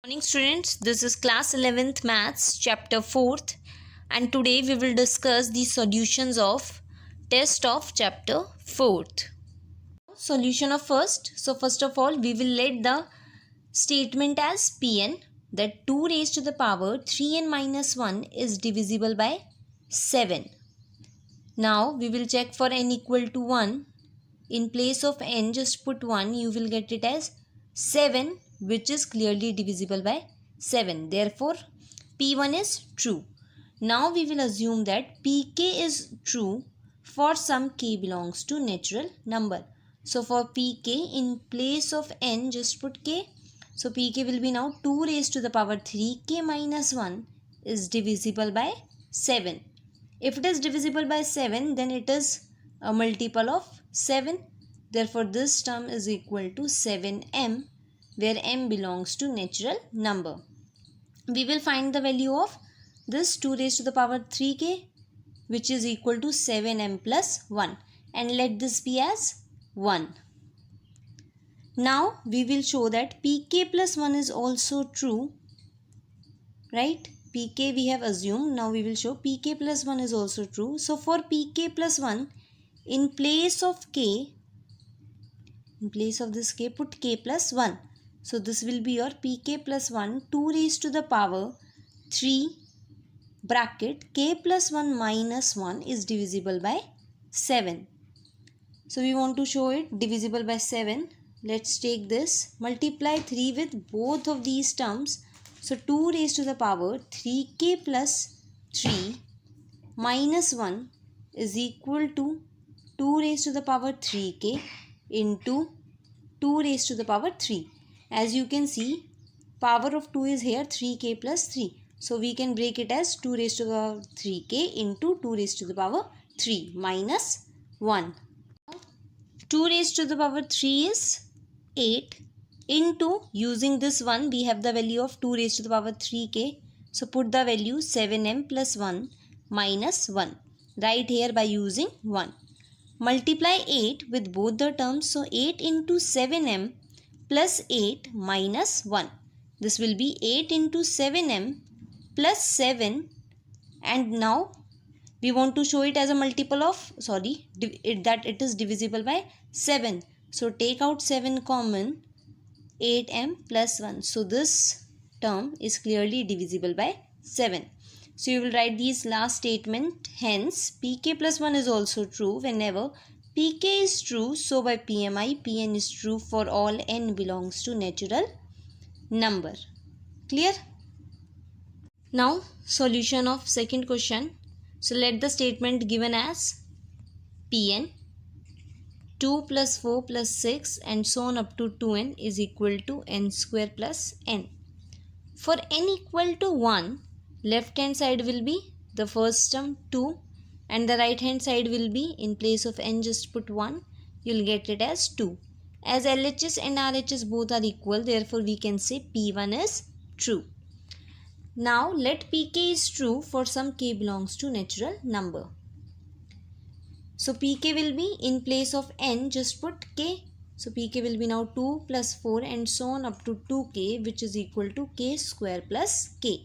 Morning students, this is class 11th maths chapter 4th and today we will discuss the solutions of test of chapter 4th. Solution of first. So first of all we will let the statement as Pn that 2 raised to the power 3n minus 1 is divisible by 7. Now we will check for n equal to 1. In place of n just put 1, you will get it as 7, which is clearly divisible by 7. Therefore, P1 is true. Now we will assume that Pk is true for some k belongs to natural number. So for Pk, in place of n just put k. So Pk will be now 2 raised to the power 3k minus 1 is divisible by 7. If it is divisible by 7, then it is a multiple of 7. Therefore, this term is equal to 7m, where m belongs to natural number. We will find the value of this 2 raised to the power 3k, which is equal to 7m plus 1, and let this be as 1. Now, we will show that pk plus 1 is also true, right? Pk we have assumed. Now we will show pk plus 1 is also true. So for pk plus 1, in place of k, in place of this k, put k plus 1. So this will be your pk plus 1, 2 raised to the power 3 bracket k plus 1 minus 1 is divisible by 7. So we want to show it divisible by 7. Let's take this, multiply 3 with both of these terms. So 2 raised to the power 3k plus 3 minus 1 is equal to 2 raised to the power 3k into 2 raised to the power 3. As you can see, power of 2 is here 3k plus 3. So we can break it as 2 raised to the power 3k into 2 raised to the power 3 minus 1. 2 raised to the power 3 is 8. Into, using this 1, we have the value of 2 raised to the power 3k. So put the value 7m plus 1 minus 1. Right here by using 1. Multiply 8 with both the terms. So 8 into 7m plus 8 minus 1. This will be 8 into 7m plus 7. And now we want to show it as a multiple of, that it is divisible by 7. So take out 7 common. 8m plus 1. So this term is clearly divisible by 7. So you will write these last statement. Hence, pk plus 1 is also true whenever pk is true. So by PMI, Pn is true for all n belongs to natural number. Clear? Now, solution of second question. So let the statement given as Pn 2 plus 4 plus 6 and so on up to 2n is equal to n square plus n. For n equal to 1, left hand side will be the first term 2 and the right hand side will be, in place of n just put 1, you will get it as 2. As LHS and RHS both are equal, therefore we can say P1 is true. Now let Pk is true for some k belongs to natural number. So pk will be, in place of n just put k. So pk will be now 2 plus 4 and so on up to 2k, which is equal to k square plus k.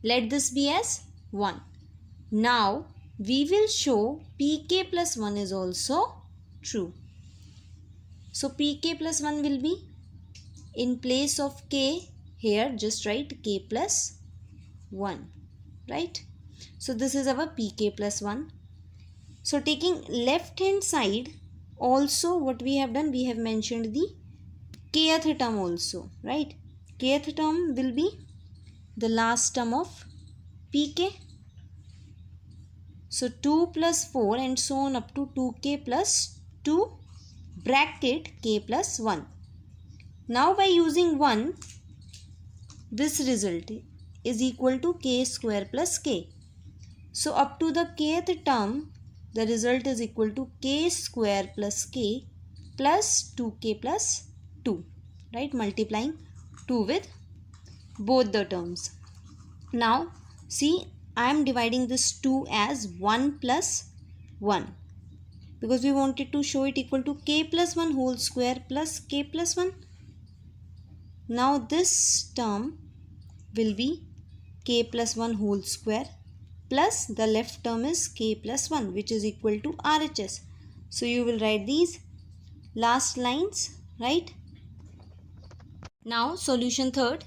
Let this be as 1. Now we will show pk plus 1 is also true. So pk plus 1 will be, in place of k, here just write k plus 1. Right? So this is our pk plus 1. So taking left hand side, also what we have done, we have mentioned the kth term also, right? Kth term will be the last term of pk. So 2 plus 4 and so on up to 2k plus 2 bracket k plus 1. Now by using 1, this result is equal to k square plus k. So up to the kth term, the result is equal to k square plus k plus 2k plus 2, right? Multiplying 2 with both the terms. Now see, I am dividing this 2 as 1 plus 1 because we wanted to show it equal to k plus 1 whole square plus k plus 1. Now this term will be k plus 1 whole square plus the left term is k plus 1, which is equal to RHS. So you will write these last lines, right? Now solution third.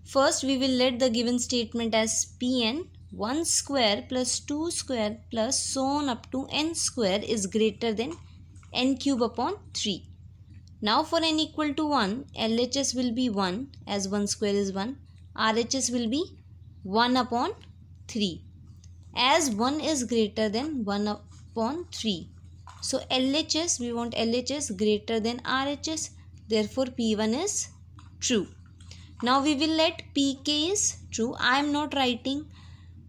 First we will let the given statement as Pn 1 square plus 2 square plus so on up to n square is greater than n cube upon 3. Now for n equal to 1, LHS will be 1 as 1 square is 1. RHS will be 1 upon 3 as 1 is greater than 1 upon 3. So LHS, we want LHS greater than RHS. Therefore P1 is true. Now we will let Pk is true. I am not writing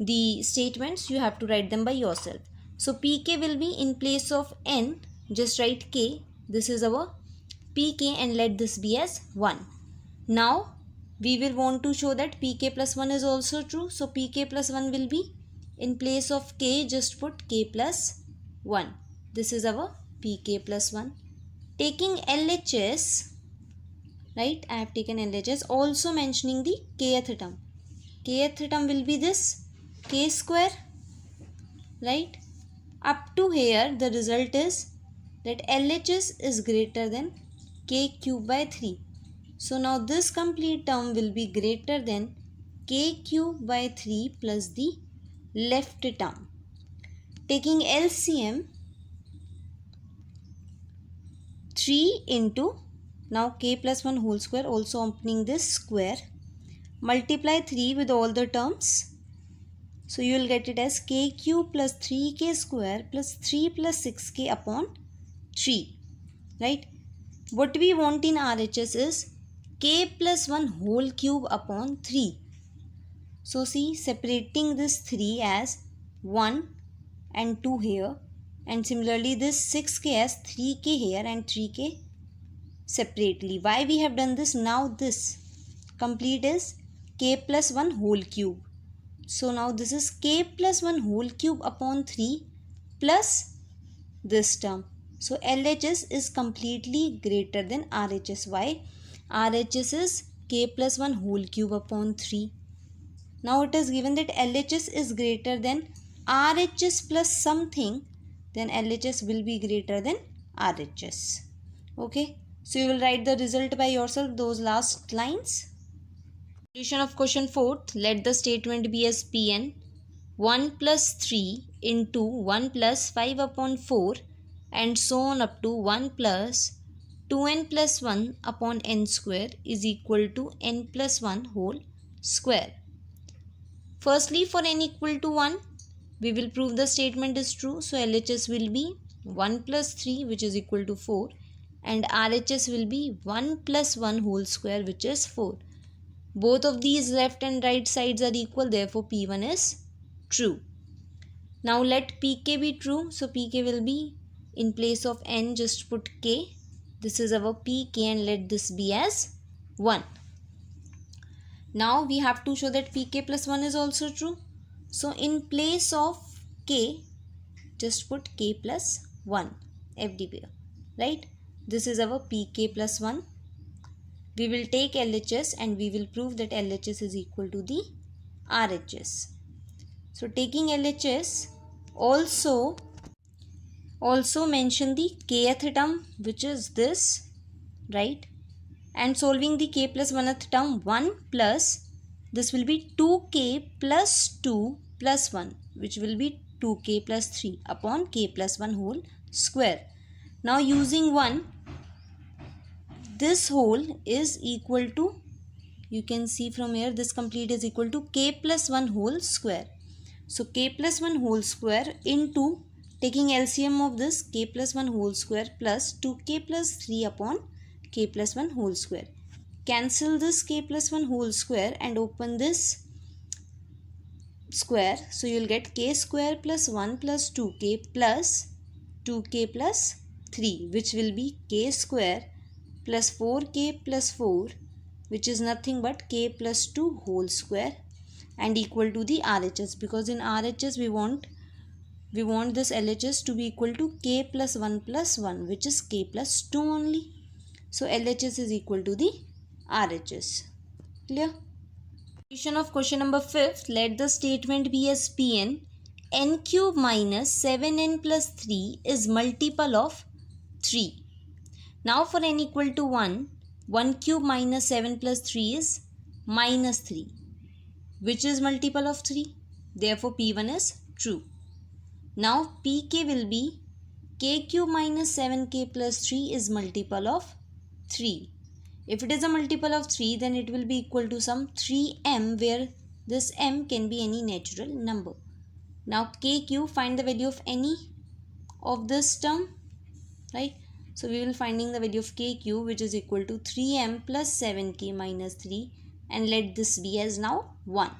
the statements. You have to write them by yourself. So Pk will be in place of n. Just write k. This is our Pk and let this be as 1. Now we will want to show that Pk plus 1 is also true. So Pk plus 1 will be in place of k, just put k plus 1. This is our Pk plus 1. Taking LHS, right, I have taken LHS, also mentioning the kth term. Kth term will be this k square, right? Up to here the result is that LHS is greater than k cube by 3. So now this complete term will be greater than k cube by 3 plus the left term. Taking LCM, 3 into, now k plus 1 whole square, also opening this square, multiply 3 with all the terms. So you will get it as k cube plus 3k square plus 3 plus 6k upon 3, right? What we want in RHS is k plus 1 whole cube upon 3. So see, separating this 3 as 1 and 2 here, and similarly this 6k as 3k here and 3k separately. Why we have done this? Now this complete is k plus 1 whole cube. So now this is k plus 1 whole cube upon 3 plus this term. So LHS is completely greater than RHS. Why? RHS is k plus 1 whole cube upon 3. Now it is given that LHS is greater than RHS plus something, then LHS will be greater than RHS. Okay. So you will write the result by yourself, those last lines. Solution of question 4th. Let the statement be as Pn 1 plus 3 into 1 plus 5 upon 4 and so on up to 1 plus 2n plus 1 upon n square is equal to n plus 1 whole square. Firstly, for n equal to 1, we will prove the statement is true. So LHS will be 1 plus 3, which is equal to 4, and RHS will be 1 plus 1 whole square, which is 4. Both of these left and right sides are equal, therefore P1 is true. Now let Pk be true. So Pk will be in place of n, just put k. This is our Pk and let this be as 1. Now we have to show that Pk plus 1 is also true. So in place of k, just put k plus 1 FD, right? This is our Pk plus 1. We will take LHS and we will prove that LHS is equal to the RHS. So taking LHS, also mention the kth term, which is this, right? And solving the k plus 1th term, 1 plus, this will be 2k plus 2 plus 1, which will be 2k plus 3 upon k plus 1 whole square. Now using 1, this whole is equal to, you can see from here, this complete is equal to k plus 1 whole square. So k plus 1 whole square into, taking LCM of this, k plus 1 whole square plus 2k plus 3 upon k plus 1 whole square. Cancel this k plus 1 whole square and open this square. So you will get k square plus 1 plus 2k plus 2k plus 3, which will be k square plus 4k plus 4, which is nothing but k plus 2 whole square, and equal to the RHS, because in RHS we want this LHS to be equal to k plus 1 plus 1, which is k plus 2 only. So LHS is equal to the RHS. Clear? Solution of question number 5. Let the statement be as Pn. N cube minus 7n plus 3 is multiple of 3. Now for n equal to 1, 1 cube minus 7 plus 3 is minus 3, which is multiple of 3. Therefore P1 is true. Now Pk will be k cube minus 7k plus 3 is multiple of 3. If it is a multiple of 3, then it will be equal to some 3m, where this m can be any natural number. Now k cube, find the value of any of this term, right? So we will finding the value of k cube, which is equal to 3m plus 7k minus 3, and let this be as now 1.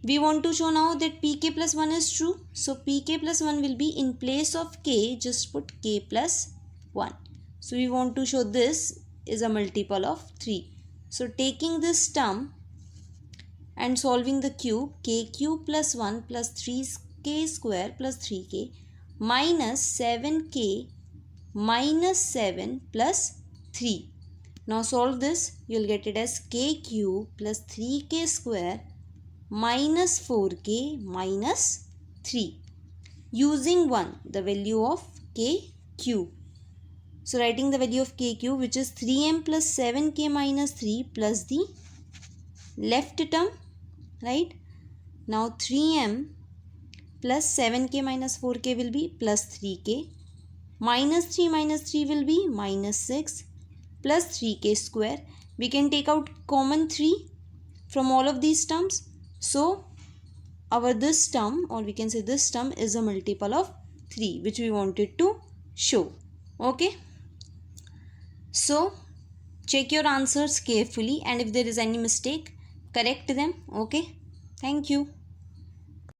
We want to show now that pk plus 1 is true. So pk plus 1 will be, in place of k, just put k plus 1. So we want to show this is a multiple of 3. So taking this term and solving the cube, k cube plus 1 plus 3k square plus 3k minus 7k minus 7 plus 3. Now solve this, you will get it as k cube plus 3k square minus 4k minus 3, using 1, the value of k cube. So writing the value of k cube, which is 3m plus 7k minus 3 plus the left term, right? Now 3m plus 7k minus 4k will be plus 3k, minus 3 will be minus 6, plus 3k square. We can take out common 3 from all of these terms. So our this term, or we can say this term, is a multiple of 3, which we wanted to show. Okay. So check your answers carefully, and if there is any mistake, correct them. Okay. Thank you.